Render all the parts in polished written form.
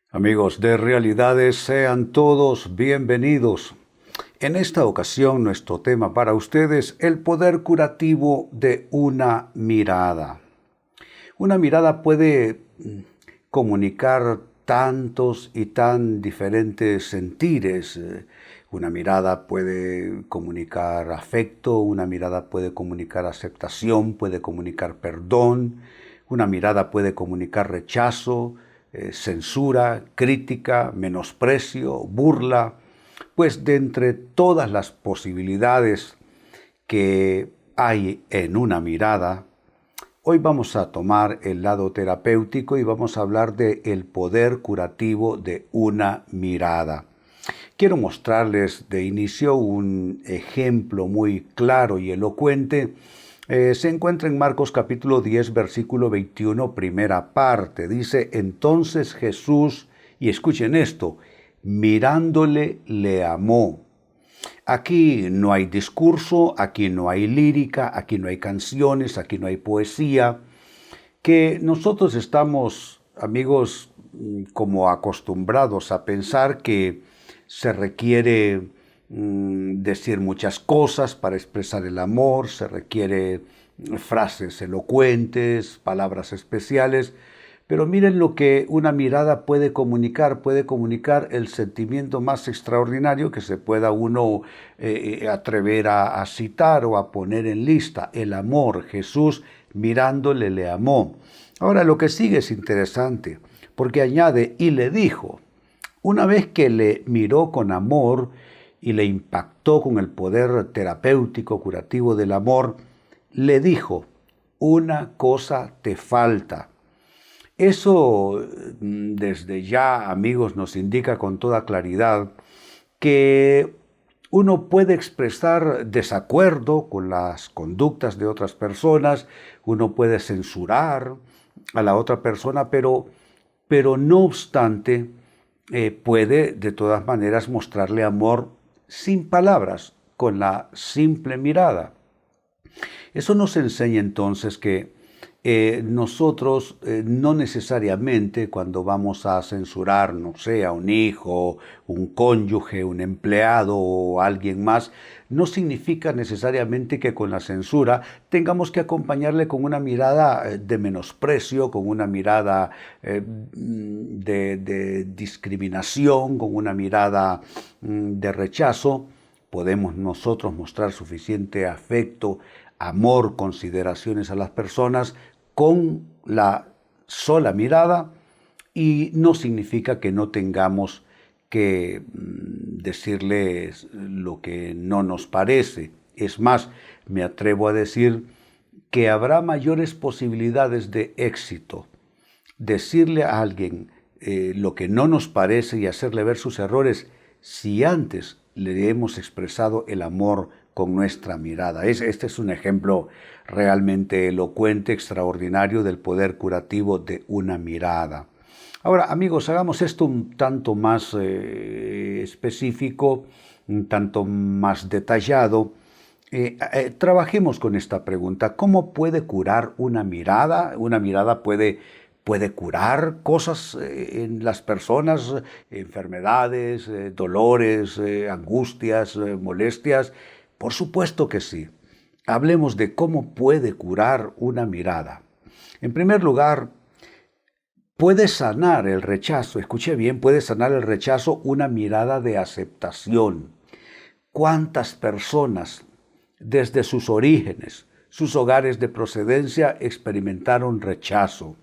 Amigos de Realidades, sean todos bienvenidos. En esta ocasión, nuestro tema para ustedes, el poder curativo de una mirada. Una mirada puede comunicar tantos y tan diferentes sentires. Una mirada puede comunicar afecto, una mirada puede comunicar aceptación, puede comunicar perdón, una mirada puede comunicar rechazo, censura, crítica, menosprecio, burla, pues de entre todas las posibilidades que hay en una mirada, hoy vamos a tomar el lado terapéutico y vamos a hablar de el poder curativo de una mirada. Quiero mostrarles de inicio un ejemplo muy claro y elocuente. Se encuentra en Marcos capítulo 10, versículo 21, primera parte. Dice, entonces Jesús, y escuchen esto, mirándole le amó. Aquí no hay discurso, aquí no hay lírica, aquí no hay canciones, aquí no hay poesía, que nosotros estamos, amigos, como acostumbrados a pensar que se requiere decir muchas cosas para expresar el amor, se requiere frases elocuentes, palabras especiales, pero miren lo que una mirada puede comunicar el sentimiento más extraordinario que se pueda uno atrever a citar o a poner en lista, el amor. Jesús mirándole le amó. Ahora lo que sigue es interesante, porque añade, y le dijo, una vez que le miró con amor y le impactó con el poder terapéutico, curativo del amor, le dijo, una cosa te falta. Eso desde ya, amigos, nos indica con toda claridad que uno puede expresar desacuerdo con las conductas de otras personas, uno puede censurar a la otra persona, pero no obstante, puede de todas maneras mostrarle amor sin palabras, con la simple mirada. Eso nos enseña entonces que nosotros no necesariamente cuando vamos a censurar, no sé, a un hijo, un cónyuge, un empleado o alguien más, no significa necesariamente que con la censura tengamos que acompañarle con una mirada de menosprecio, con una mirada de discriminación, con una mirada de rechazo. Podemos nosotros mostrar suficiente afecto, amor, consideraciones a las personas con la sola mirada, y no significa que no tengamos que decirles lo que no nos parece. Es más, me atrevo a decir que habrá mayores posibilidades de éxito decirle a alguien lo que no nos parece y hacerle ver sus errores si antes le hemos expresado el amor con nuestra mirada. Este es un ejemplo realmente elocuente, extraordinario del poder curativo de una mirada. Ahora, amigos, hagamos esto un tanto más específico, un tanto más detallado. Trabajemos con esta pregunta. ¿Cómo puede curar una mirada? Una mirada puede curar cosas en las personas, enfermedades, dolores, angustias, molestias. Por supuesto que sí. Hablemos de cómo puede curar una mirada. En primer lugar, puede sanar el rechazo. Escuche bien, puede sanar el rechazo una mirada de aceptación. ¿Cuántas personas desde sus orígenes, sus hogares de procedencia, experimentaron rechazo?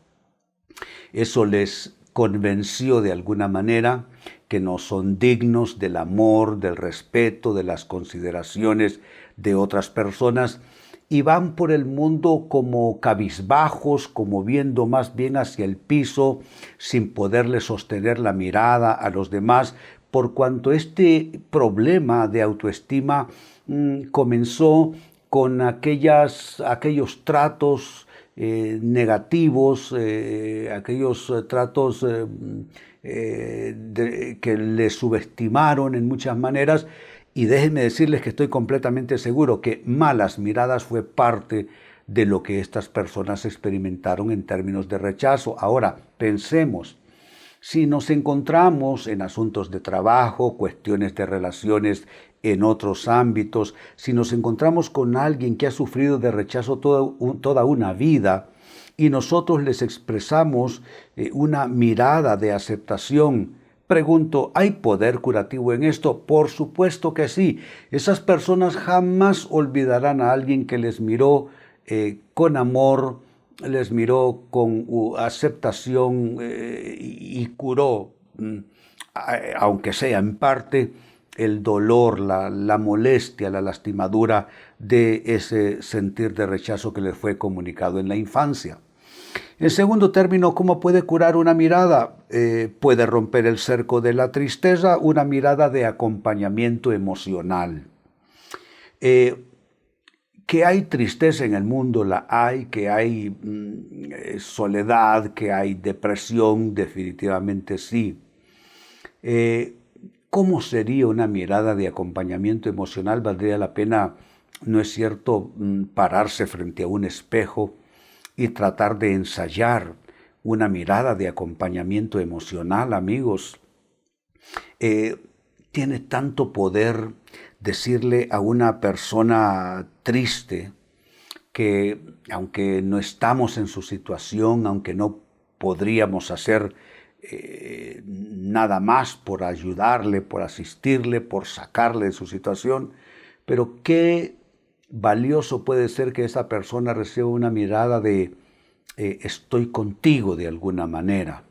Eso les convenció de alguna manera que no son dignos del amor, del respeto, de las consideraciones de otras personas, y van por el mundo como cabizbajos, como viendo más bien hacia el piso, sin poderle sostener la mirada a los demás, por cuanto este problema de autoestima comenzó con aquellos tratos negativos, aquellos tratos que le subestimaron en muchas maneras. Y déjenme decirles que estoy completamente seguro que malas miradas fue parte de lo que estas personas experimentaron en términos de rechazo. Ahora, pensemos, Si nos encontramos en asuntos de trabajo, cuestiones de relaciones en otros ámbitos, si nos encontramos con alguien que ha sufrido de rechazo toda una vida y nosotros les expresamos una mirada de aceptación, pregunto, ¿hay poder curativo en esto? Por supuesto que sí. Esas personas jamás olvidarán a alguien que les miró con amor, les miró con aceptación y curó, aunque sea en parte, el dolor, la molestia, la lastimadura de ese sentir de rechazo que les fue comunicado en la infancia. En segundo término, ¿cómo puede curar una mirada? Puede romper el cerco de la tristeza, una mirada de acompañamiento emocional. Que hay tristeza en el mundo, la hay, que hay soledad, que hay depresión, definitivamente sí. ¿Cómo sería una mirada de acompañamiento emocional? Valdría la pena, ¿no es cierto?, pararse frente a un espejo y tratar de ensayar una mirada de acompañamiento emocional, amigos. Tiene tanto poder decirle a una persona triste que, aunque no estamos en su situación, aunque no podríamos hacer nada más por ayudarle, por asistirle, por sacarle de su situación, pero qué valioso puede ser que esa persona reciba una mirada de estoy contigo de alguna manera.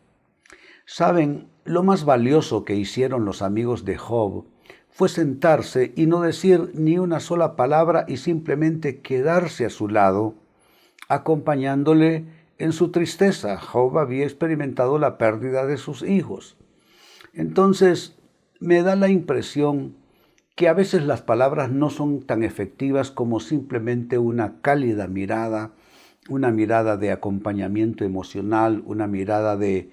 Saben, lo más valioso que hicieron los amigos de Job fue sentarse y no decir ni una sola palabra y simplemente quedarse a su lado, acompañándole en su tristeza. Job había experimentado la pérdida de sus hijos. Entonces, me da la impresión que a veces las palabras no son tan efectivas como simplemente una cálida mirada, una mirada de acompañamiento emocional, una mirada de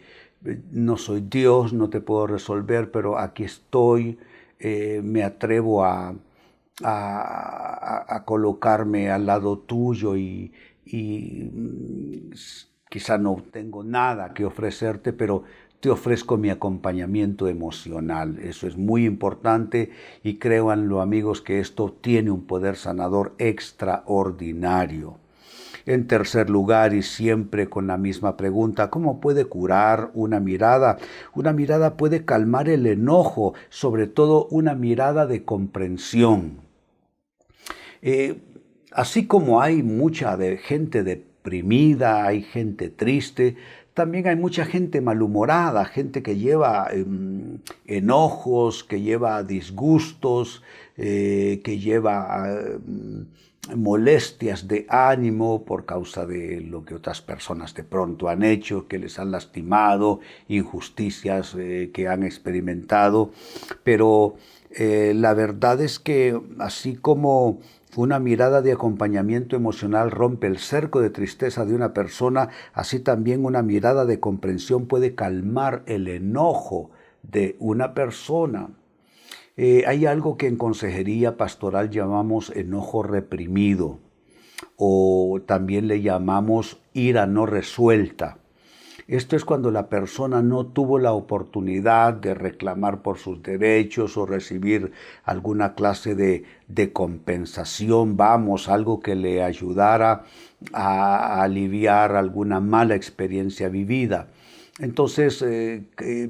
no soy Dios, no te puedo resolver, pero aquí estoy, me atrevo a colocarme al lado tuyo y quizá no tengo nada que ofrecerte, pero te ofrezco mi acompañamiento emocional. Eso es muy importante y créanlo, amigos, que esto tiene un poder sanador extraordinario. En tercer lugar, y siempre con la misma pregunta, ¿cómo puede curar una mirada? Una mirada puede calmar el enojo, sobre todo una mirada de comprensión. Así como hay mucha gente deprimida, hay gente triste, también hay mucha gente malhumorada, gente que lleva enojos, que lleva disgustos, que lleva molestias de ánimo por causa de lo que otras personas de pronto han hecho, que les han lastimado, injusticias que han experimentado. Pero la verdad es que así como una mirada de acompañamiento emocional rompe el cerco de tristeza de una persona, así también una mirada de comprensión puede calmar el enojo de una persona. Hay algo que en consejería pastoral llamamos enojo reprimido o también le llamamos ira no resuelta. Esto es cuando la persona no tuvo la oportunidad de reclamar por sus derechos o recibir alguna clase de compensación, algo que le ayudara a aliviar alguna mala experiencia vivida. Entonces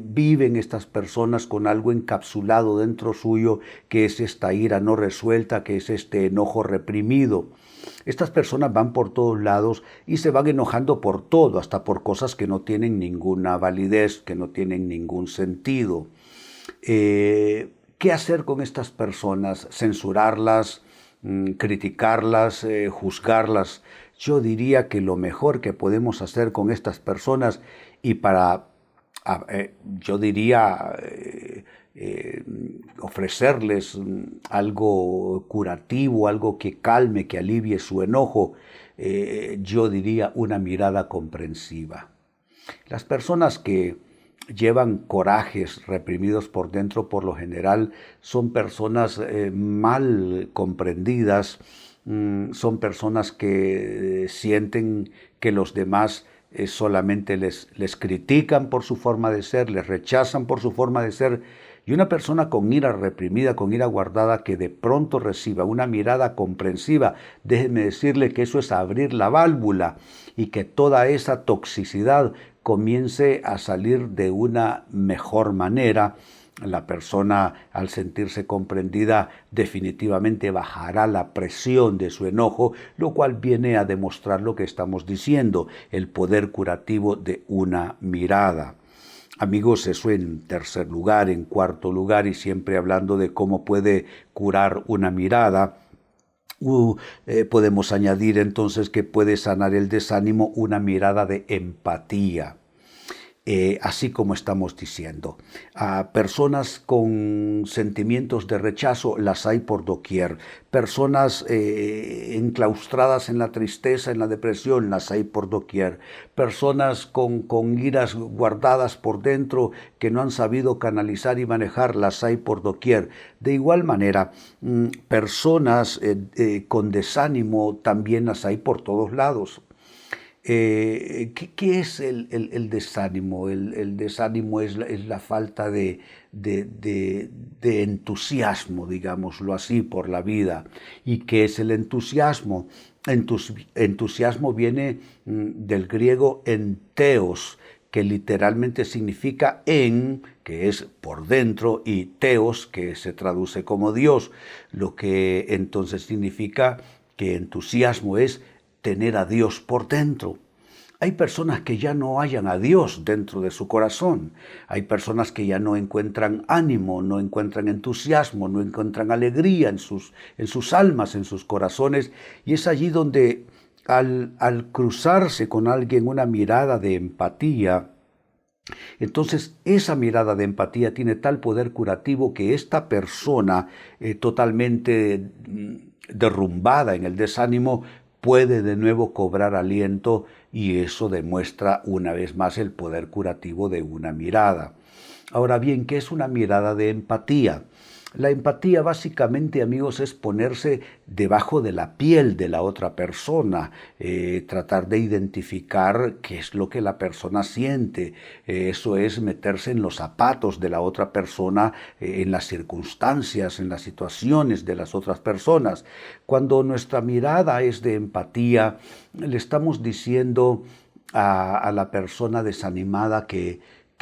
viven estas personas con algo encapsulado dentro suyo, que es esta ira no resuelta, que es este enojo reprimido. Estas personas van por todos lados y se van enojando por todo, hasta por cosas que no tienen ninguna validez, que no tienen ningún sentido. ¿Qué hacer con estas personas? ¿Censurarlas, criticarlas, juzgarlas? Yo diría que lo mejor que podemos hacer con estas personas y yo diría, ofrecerles algo curativo, algo que calme, que alivie su enojo, yo diría una mirada comprensiva. Las personas que llevan corajes reprimidos por dentro, por lo general, son personas mal comprendidas, son personas que sienten que los demás solamente les critican por su forma de ser, les rechazan por su forma de ser. Y una persona con ira reprimida, con ira guardada, que de pronto reciba una mirada comprensiva, déjeme decirle que eso es abrir la válvula y que toda esa toxicidad comience a salir de una mejor manera. La persona, al sentirse comprendida, definitivamente bajará la presión de su enojo, lo cual viene a demostrar lo que estamos diciendo, el poder curativo de una mirada. Amigos, eso en tercer lugar. En cuarto lugar, y siempre hablando de cómo puede curar una mirada, podemos añadir entonces que puede sanar el desánimo una mirada de empatía. Así como estamos diciendo. A personas con sentimientos de rechazo las hay por doquier. Personas enclaustradas en la tristeza, en la depresión, las hay por doquier. Personas con iras guardadas por dentro que no han sabido canalizar y manejar, las hay por doquier. De igual manera, personas con desánimo también las hay por todos lados. ¿Qué es el desánimo? El desánimo es la falta de entusiasmo, digámoslo así, por la vida. ¿Y qué es el entusiasmo? Entusiasmo viene del griego enteos, que literalmente significa en, que es por dentro, y teos, que se traduce como Dios, lo que entonces significa que entusiasmo es tener a Dios por dentro. Hay personas que ya no hallan a Dios dentro de su corazón. Hay personas que ya no encuentran ánimo, no encuentran entusiasmo, no encuentran alegría en sus almas, en sus corazones. Y es allí donde al cruzarse con alguien una mirada de empatía, entonces esa mirada de empatía tiene tal poder curativo que esta persona totalmente derrumbada en el desánimo puede de nuevo cobrar aliento, y eso demuestra una vez más el poder curativo de una mirada. Ahora bien, ¿qué es una mirada de empatía? La empatía básicamente, amigos, es ponerse debajo de la piel de la otra persona, tratar de identificar qué es lo que la persona siente. Eso es meterse en los zapatos de la otra persona, en las circunstancias, en las situaciones de las otras personas. Cuando nuestra mirada es de empatía, le estamos diciendo a la persona desanimada que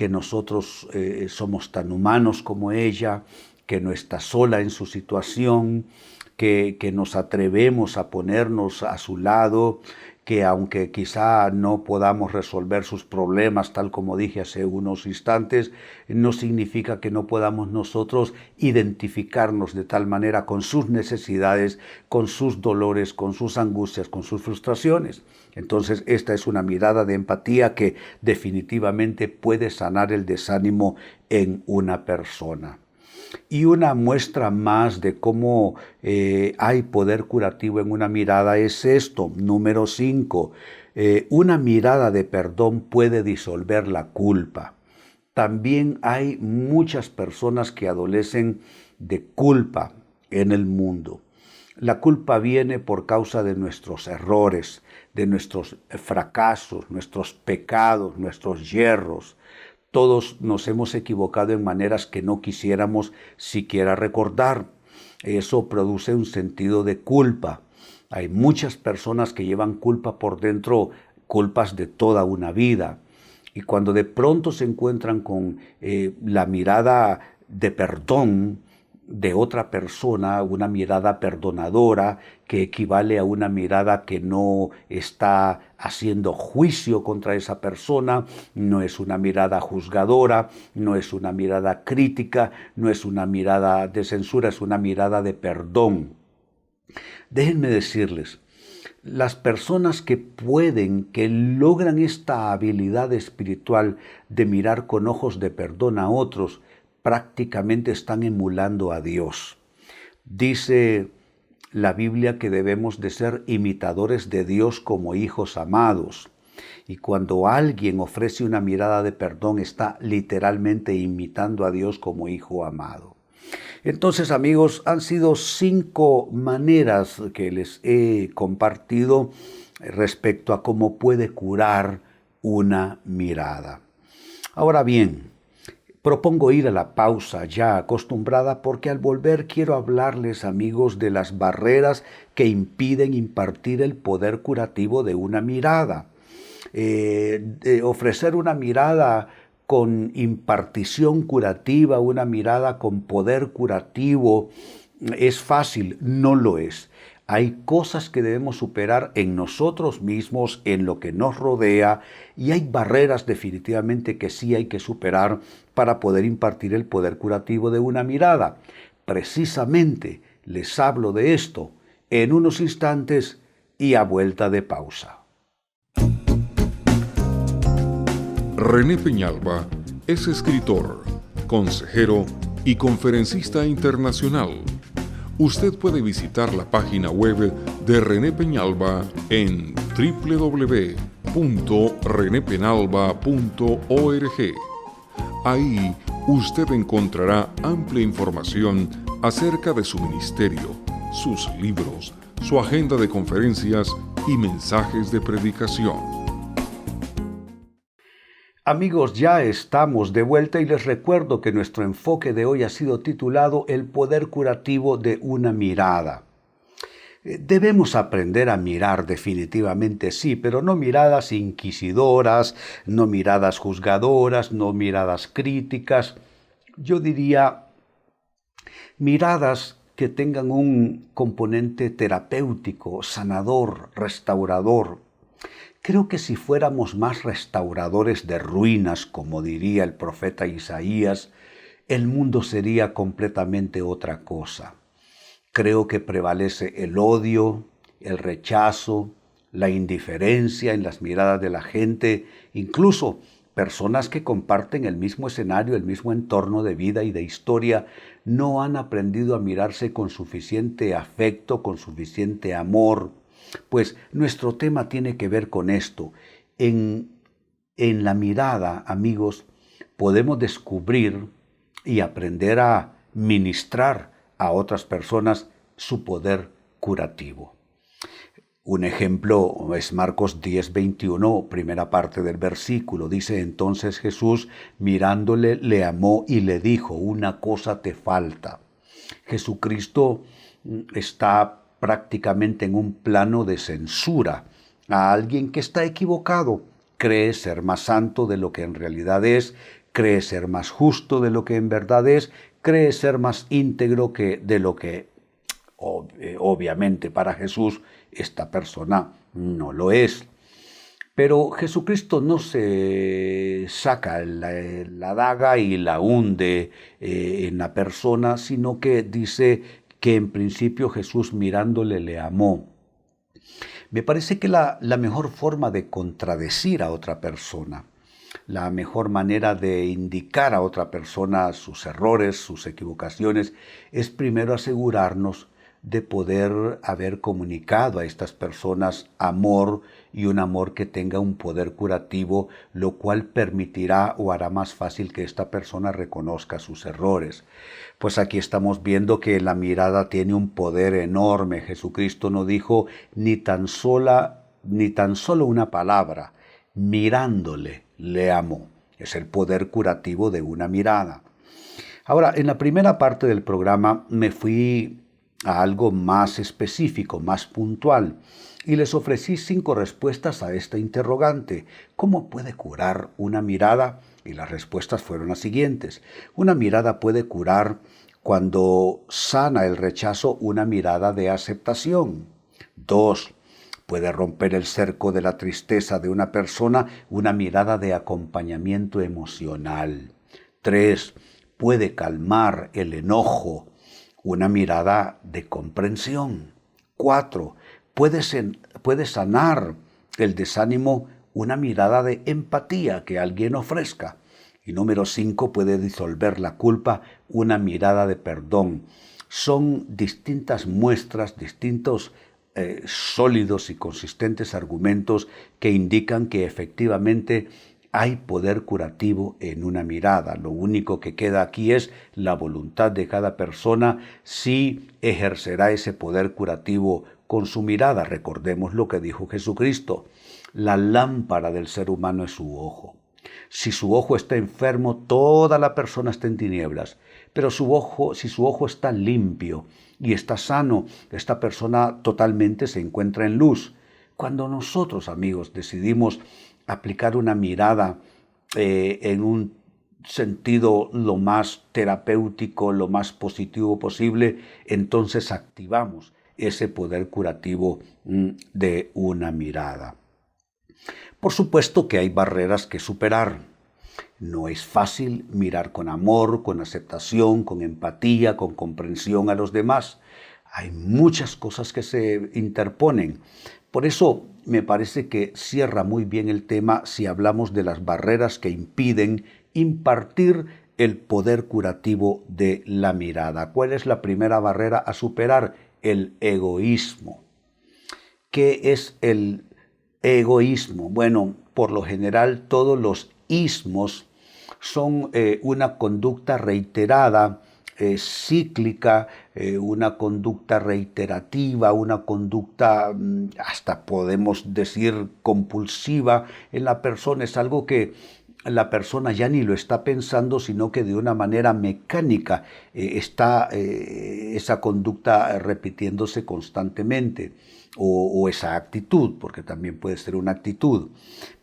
nosotros somos tan humanos como ella, que no está sola en su situación, que nos atrevemos a ponernos a su lado, que aunque quizá no podamos resolver sus problemas, tal como dije hace unos instantes, no significa que no podamos nosotros identificarnos de tal manera con sus necesidades, con sus dolores, con sus angustias, con sus frustraciones. Entonces, esta es una mirada de empatía que definitivamente puede sanar el desánimo en una persona. Y una muestra más de cómo hay poder curativo en una mirada es esto. Número 5. Una mirada de perdón puede disolver la culpa. También hay muchas personas que adolecen de culpa en el mundo. La culpa viene por causa de nuestros errores, de nuestros fracasos, nuestros pecados, nuestros yerros. Todos nos hemos equivocado en maneras que no quisiéramos siquiera recordar. Eso produce un sentido de culpa. Hay muchas personas que llevan culpa por dentro, culpas de toda una vida. Y cuando de pronto se encuentran con la mirada de perdón de otra persona, una mirada perdonadora que equivale a una mirada que no está haciendo juicio contra esa persona, no es una mirada juzgadora, no es una mirada crítica, no es una mirada de censura, es una mirada de perdón. Déjenme decirles, las personas que logran esta habilidad espiritual de mirar con ojos de perdón a otros, prácticamente están emulando a Dios. Dice la Biblia que debemos de ser imitadores de Dios como hijos amados. Y cuando alguien ofrece una mirada de perdón, está literalmente imitando a Dios como hijo amado. Entonces, amigos, han sido 5 maneras que les he compartido respecto a cómo puede curar una mirada. Ahora bien, propongo ir a la pausa ya acostumbrada porque al volver quiero hablarles, amigos, de las barreras que impiden impartir el poder curativo de una mirada. Ofrecer una mirada con impartición curativa, una mirada con poder curativo, ¿es fácil? No lo es. Hay cosas que debemos superar en nosotros mismos, en lo que nos rodea, y hay barreras definitivamente que sí hay que superar para poder impartir el poder curativo de una mirada. Precisamente les hablo de esto en unos instantes y a vuelta de pausa. René Peñalba es escritor, consejero y conferencista internacional. Usted puede visitar la página web de René Peñalba en www.renepenalba.org. Ahí usted encontrará amplia información acerca de su ministerio, sus libros, su agenda de conferencias y mensajes de predicación. Amigos, ya estamos de vuelta y les recuerdo que nuestro enfoque de hoy ha sido titulado El poder curativo de una mirada. Debemos aprender a mirar definitivamente, sí, pero no miradas inquisidoras, no miradas juzgadoras, no miradas críticas. Yo diría miradas que tengan un componente terapéutico, sanador, restaurador. Creo que si fuéramos más restauradores de ruinas, como diría el profeta Isaías, el mundo sería completamente otra cosa. Creo que prevalece el odio, el rechazo, la indiferencia en las miradas de la gente, incluso personas que comparten el mismo escenario, el mismo entorno de vida y de historia, no han aprendido a mirarse con suficiente afecto, con suficiente amor. Pues nuestro tema tiene que ver con esto. En la mirada, amigos, podemos descubrir y aprender a ministrar a otras personas su poder curativo. Un ejemplo es Marcos 10:21, primera parte del versículo. Dice: entonces Jesús, mirándole, le amó y le dijo: una cosa te falta. Jesucristo está prácticamente en un plano de censura a alguien que está equivocado. Cree ser más santo de lo que en realidad es, cree ser más justo de lo que en verdad es, cree ser más íntegro que de lo que obviamente para Jesús esta persona no lo es. Pero Jesucristo no se saca la daga y la hunde en la persona, sino que dice que en principio Jesús mirándole le amó. Me parece que la mejor forma de contradecir a otra persona, la mejor manera de indicar a otra persona sus errores, sus equivocaciones, es primero asegurarnos de poder haber comunicado a estas personas amor y un amor que tenga un poder curativo, lo cual permitirá o hará más fácil que esta persona reconozca sus errores. Pues aquí estamos viendo que la mirada tiene un poder enorme. Jesucristo no dijo ni tan solo una palabra. Mirándole, le amó. Es el poder curativo de una mirada. Ahora, en la primera parte del programa me fui a algo más específico, más puntual, y les ofrecí 5 respuestas a esta interrogante. ¿Cómo puede curar una mirada? Y las respuestas fueron las siguientes. Una mirada puede curar cuando sana el rechazo una mirada de aceptación. 2. Puede romper el cerco de la tristeza de una persona una mirada de acompañamiento emocional. 3. Puede calmar el enojo una mirada de comprensión. 4. Puede sanar el desánimo una mirada de empatía que alguien ofrezca. Y número 5, puede disolver la culpa una mirada de perdón. Son distintas muestras, distintos sólidos y consistentes argumentos que indican que efectivamente hay poder curativo en una mirada. Lo único que queda aquí es la voluntad de cada persona si ejercerá ese poder curativo con su mirada. Recordemos lo que dijo Jesucristo. La lámpara del ser humano es su ojo. Si su ojo está enfermo, toda la persona está en tinieblas. Pero si su ojo está limpio y está sano, esta persona totalmente se encuentra en luz. Cuando nosotros, amigos, decidimos aplicar una mirada en un sentido lo más terapéutico, lo más positivo posible, entonces activamos ese poder curativo de una mirada. Por supuesto que hay barreras que superar. No es fácil mirar con amor, con aceptación, con empatía, con comprensión a los demás. Hay muchas cosas que se interponen. Por eso me parece que cierra muy bien el tema si hablamos de las barreras que impiden impartir el poder curativo de la mirada. ¿Cuál es la primera barrera a superar? El egoísmo. ¿Qué es el egoísmo? Bueno, por lo general todos los ismos son una conducta reiterada, cíclica, una conducta reiterativa, una conducta hasta podemos decir compulsiva en la persona. Es algo que la persona ya ni lo está pensando, sino que de una manera mecánica está esa conducta repitiéndose constantemente, o esa actitud, porque también puede ser una actitud.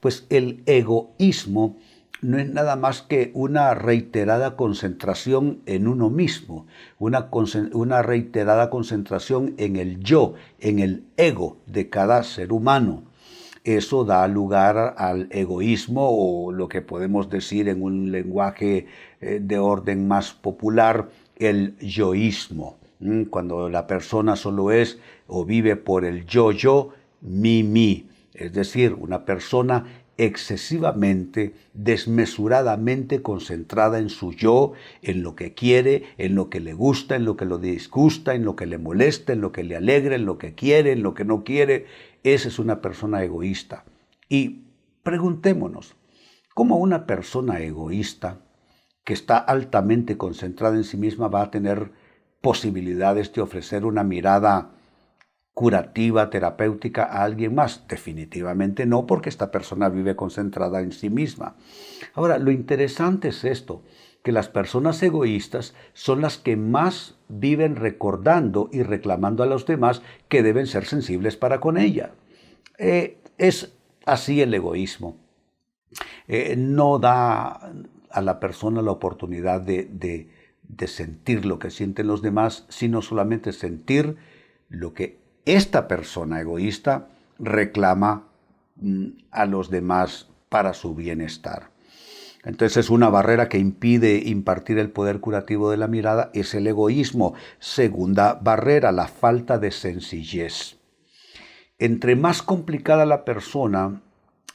Pues el egoísmo no es nada más que una reiterada concentración en uno mismo, una reiterada concentración en el yo, en el ego de cada ser humano. Eso da lugar al egoísmo, o lo que podemos decir en un lenguaje de orden más popular, el yoísmo. Cuando la persona solo es o vive por el yo, mi. Es decir, una persona excesivamente, desmesuradamente concentrada en su yo, en lo que quiere, en lo que le gusta, en lo que le disgusta, en lo que le molesta, en lo que le alegra, en lo que quiere, en lo que no quiere. Esa es una persona egoísta. Y preguntémonos, ¿cómo una persona egoísta que está altamente concentrada en sí misma va a tener posibilidades de ofrecer una mirada curativa, terapéutica a alguien más? Definitivamente no, porque esta persona vive concentrada en sí misma. Ahora, lo interesante es esto, que las personas egoístas son las que más viven recordando y reclamando a los demás que deben ser sensibles para con ella. Es así el egoísmo. No da a la persona la oportunidad de sentir lo que sienten los demás, sino solamente sentir lo que esta persona egoísta reclama a los demás para su bienestar. Entonces, una barrera que impide impartir el poder curativo de la mirada es el egoísmo. Segunda barrera, la falta de sencillez. Entre más complicada la persona,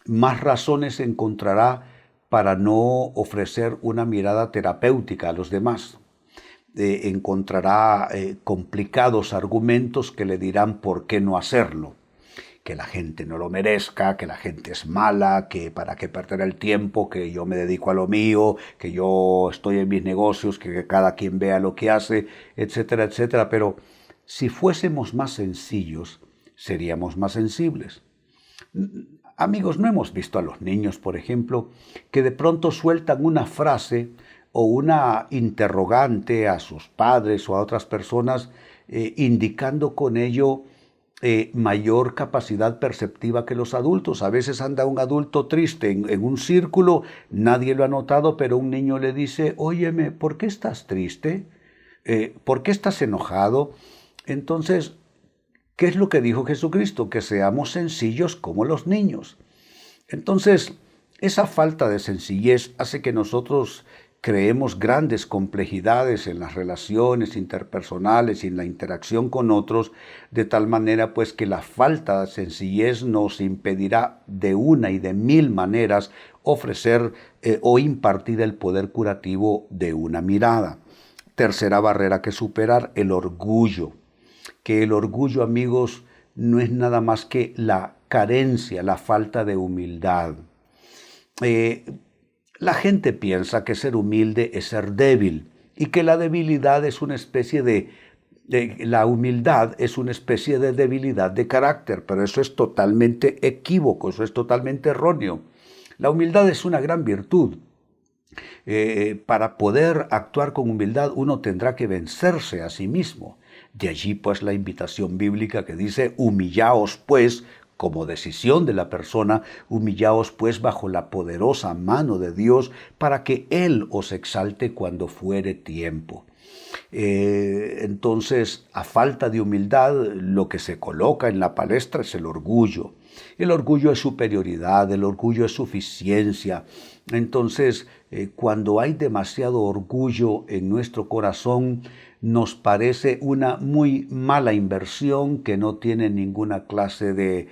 más razones encontrará para no ofrecer una mirada terapéutica a los demás. Encontrará complicados argumentos que le dirán por qué no hacerlo. Que la gente no lo merezca, que la gente es mala, que para qué perder el tiempo, que yo me dedico a lo mío, que yo estoy en mis negocios, que cada quien vea lo que hace, etcétera, etcétera. Pero si fuésemos más sencillos, seríamos más sensibles. Amigos, ¿no hemos visto a los niños, por ejemplo, que de pronto sueltan una frase o una interrogante a sus padres o a otras personas, indicando con ello mayor capacidad perceptiva que los adultos? A veces anda un adulto triste en un círculo, nadie lo ha notado, pero un niño le dice: óyeme, ¿por qué estás triste? ¿Por qué estás enojado? Entonces, ¿qué es lo que dijo Jesucristo? Que seamos sencillos como los niños. Entonces, esa falta de sencillez hace que nosotros creemos grandes complejidades en las relaciones interpersonales y en la interacción con otros, de tal manera pues que la falta de sencillez nos impedirá de una y de mil maneras ofrecer o impartir el poder curativo de una mirada. Tercera barrera que superar, el orgullo. Que el orgullo, amigos, no es nada más que la carencia, la falta de humildad. La gente piensa que ser humilde es ser débil y que la debilidad es una especie de La humildad es una especie de debilidad de carácter, pero eso es totalmente equívoco, eso es totalmente erróneo. La humildad es una gran virtud. Para poder actuar con humildad uno tendrá que vencerse a sí mismo. De allí pues la invitación bíblica que dice, humillaos pues, como decisión de la persona, humillaos pues bajo la poderosa mano de Dios para que Él os exalte cuando fuere tiempo. Entonces, a falta de humildad, lo que se coloca en la palestra es el orgullo. El orgullo es superioridad, el orgullo es suficiencia. Entonces, cuando hay demasiado orgullo en nuestro corazón, nos parece una muy mala inversión que no tiene ninguna clase de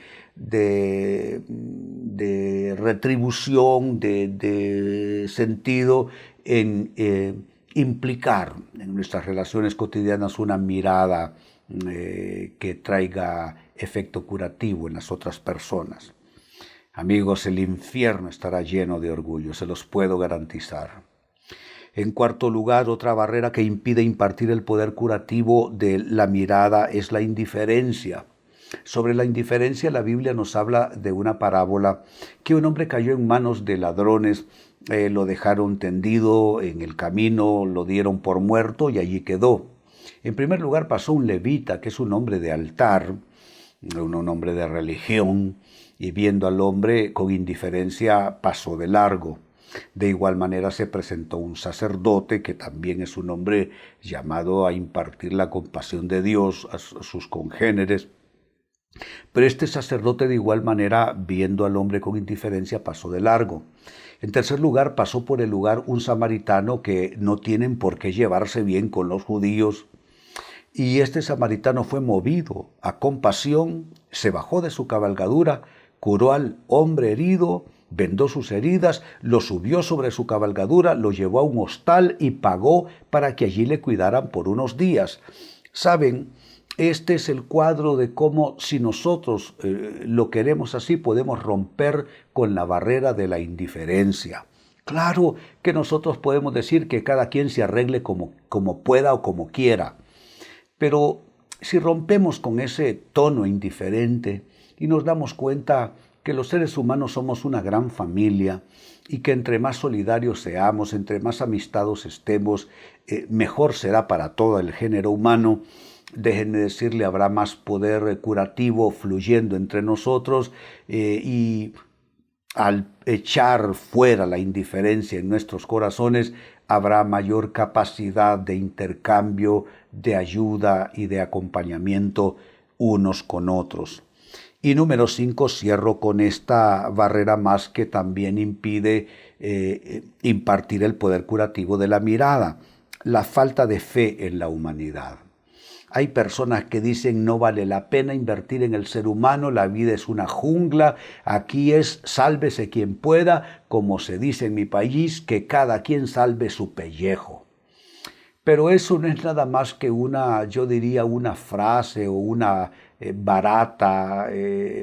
retribución, de sentido en implicar en nuestras relaciones cotidianas una mirada que traiga efecto curativo en las otras personas. Amigos, el infierno estará lleno de orgullo, se los puedo garantizar. En cuarto lugar, otra barrera que impide impartir el poder curativo de la mirada es la indiferencia. Sobre la indiferencia, la Biblia nos habla de una parábola que un hombre cayó en manos de ladrones, lo dejaron tendido en el camino, lo dieron por muerto y allí quedó. En primer lugar pasó un levita, que es un hombre de altar, un hombre de religión, y viendo al hombre con indiferencia pasó de largo. De igual manera se presentó un sacerdote, que también es un hombre llamado a impartir la compasión de Dios a sus congéneres. Pero este sacerdote de igual manera, viendo al hombre con indiferencia, pasó de largo. En tercer lugar, pasó por el lugar un samaritano que no tienen por qué llevarse bien con los judíos. Y este samaritano fue movido a compasión, se bajó de su cabalgadura, curó al hombre herido, vendó sus heridas, lo subió sobre su cabalgadura, lo llevó a un hostal y pagó para que allí le cuidaran por unos días. ¿Saben? Este es el cuadro de cómo, si nosotros lo queremos así, podemos romper con la barrera de la indiferencia. Claro que nosotros podemos decir que cada quien se arregle como pueda o como quiera, pero si rompemos con ese tono indiferente y nos damos cuenta que los seres humanos somos una gran familia y que entre más solidarios seamos, entre más amistados estemos, mejor será para todo el género humano. Déjenme decirle, habrá más poder curativo fluyendo entre nosotros y al echar fuera la indiferencia en nuestros corazones, habrá mayor capacidad de intercambio, de ayuda y de acompañamiento unos con otros. Y número 5, cierro con esta barrera más que también impide impartir el poder curativo de la mirada, la falta de fe en la humanidad. Hay personas que dicen no vale la pena invertir en el ser humano, la vida es una jungla, aquí es sálvese quien pueda, como se dice en mi país, que cada quien salve su pellejo. Pero eso no es nada más que yo diría una frase o una barata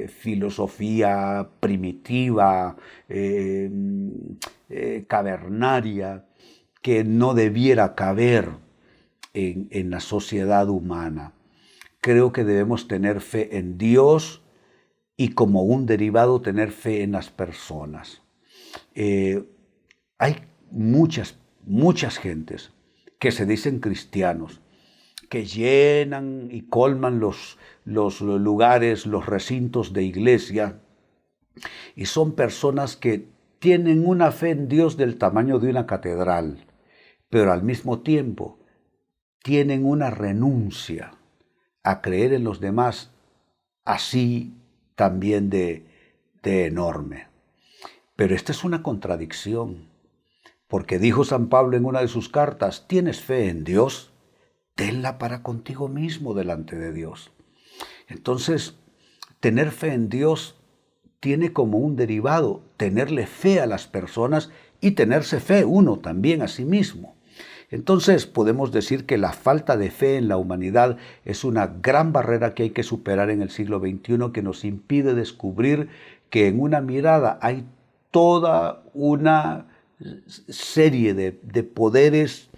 filosofía primitiva, cavernaria, que no debiera caber en la sociedad humana. Creo que debemos tener fe en Dios y como un derivado tener fe en las personas. Hay muchas gentes que se dicen cristianos, que llenan y colman los lugares, los recintos de iglesia, y son personas que tienen una fe en Dios del tamaño de una catedral, pero al mismo tiempo tienen una renuncia a creer en los demás, así también de enorme. Pero esta es una contradicción, porque dijo San Pablo en una de sus cartas, ¿tienes fe en Dios? Tenla para contigo mismo delante de Dios. Entonces, tener fe en Dios tiene como un derivado tenerle fe a las personas y tenerse fe uno también a sí mismo. Entonces podemos decir que la falta de fe en la humanidad es una gran barrera que hay que superar en el siglo XXI, que nos impide descubrir que en una mirada hay toda una serie de poderes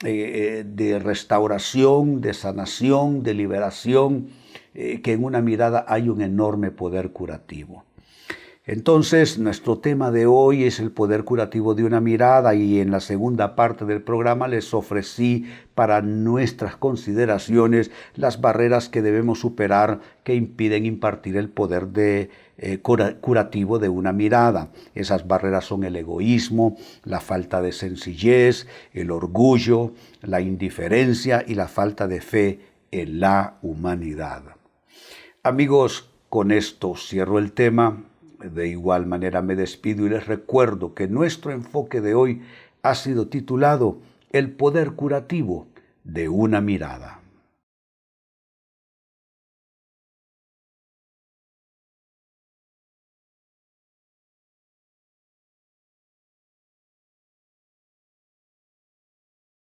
de restauración, de sanación, de liberación, que en una mirada hay un enorme poder curativo. Entonces, nuestro tema de hoy es el poder curativo de una mirada, y en la segunda parte del programa les ofrecí para nuestras consideraciones las barreras que debemos superar que impiden impartir el poder curativo de una mirada. Esas barreras son el egoísmo, la falta de sencillez, el orgullo, la indiferencia y la falta de fe en la humanidad. Amigos, con esto cierro el tema. De igual manera me despido y les recuerdo que nuestro enfoque de hoy ha sido titulado El poder curativo de una mirada.